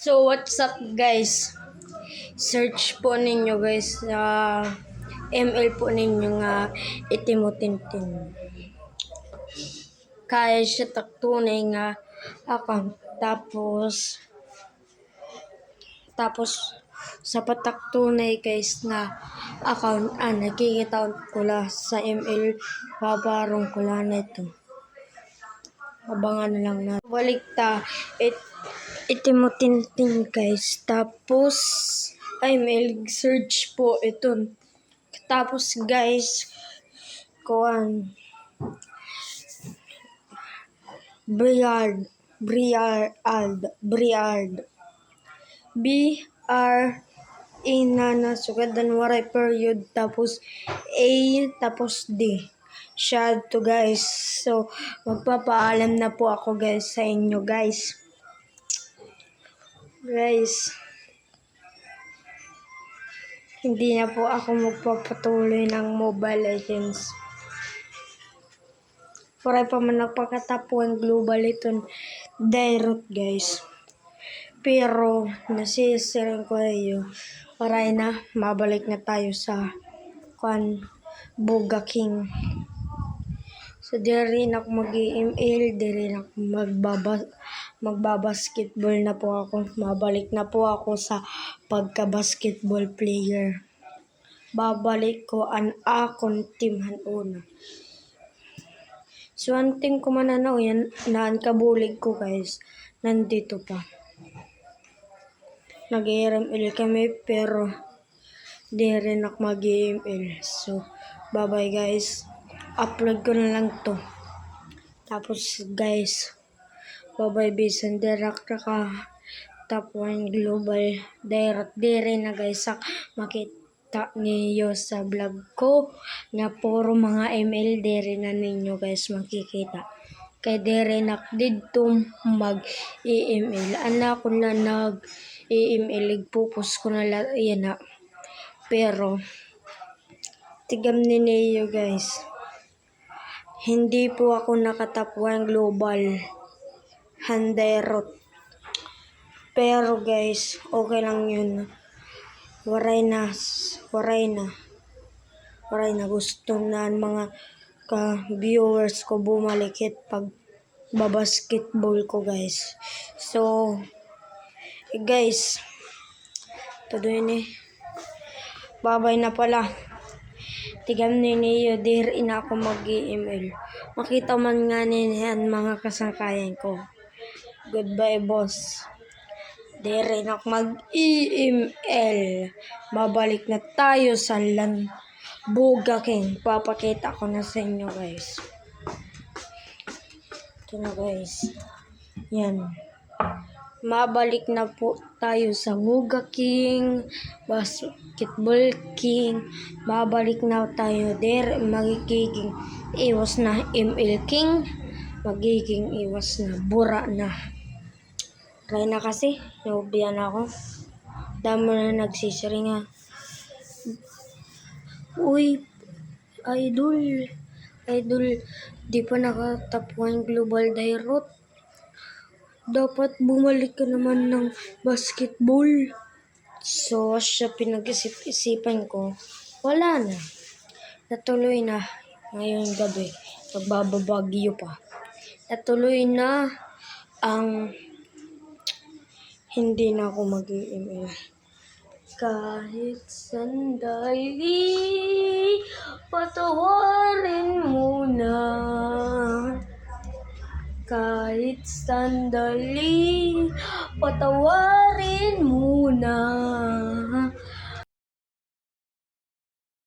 So what's up guys? Search po ninyo guys sa ML po ninyo nga itimutintin. Kaya siya taktunay nga account. Tapos sa pataktunay guys na account nakikita ko la sa ML babarong ko la na ito. Abangan na lang na. Balik ta. Itimutintin guys. Tapos may search po ito. Tapos guys, Briard. Na sugadan waray period tapos A tapos D. Siya to guys. So magpapaalam na po ako guys sa inyo guys. Hindi na po ako magpapatuloy ng Mobile Legends. Para pa man nagpakatapuan global ito direct guys. Pero nasisirin ko kayo. Para na mabalik na tayo sa Boga King. So diri na ako mag-email, diri na ako magbabasketball na po ako. Mabalik na po ako sa pagka-basketball player. Babalik ko ang akong team una. So ang team ko mananaw yan, naan kabulig ko guys. Nandito pa. Nag-EML kami pero di rin ako mag-EML. So bye bye guys. Upload ko na lang to. Tapos guys, bye bye bisan direct ka tapuan global direct dire na guys makita niyo sa vlog ko nga puro mga ML dire na ninyo guys makikita. Kay dire na didto mag-EML. Ana ko na nag-EML focus ko na yan na. Pero tigam ninyo guys. Hindi po ako nakatapuan global handerot. Pero guys, okay lang yun. Waray na. Gusto na mga viewers ko bumalikit pag babasketball ko guys. So, guys, tuloy ni. Bye-bye na pala. Tigam ninyo, diri na ako mag-EML. Makita man nga niyan mga kasangkayan ko. Goodbye, boss. Diri na ako mag-EML. Mabalik na tayo sa Boga King. Papakita ko na sa inyo, guys. Ito na, guys. Yan. Mabalik na po tayo sa Boga King, Basketball King. Mabalik na tayo there. Magiging iwas na ML King. Magiging iwas na Bura na. Try na kasi. Naubiyan ako. Damo na nagsisiri nga. Uy, idol. Di pa nakatapuan global direct. Dapat bumalik ka naman ng basketball. So, siya pinag-isip-isipan ko. Wala na. Natuloy na ngayong gabi. Magbababagyo pa. Natuloy na ang hindi na ako mag-EML. Kahit sandali, patawarin mo na. Kahit sandali, patawarin muna.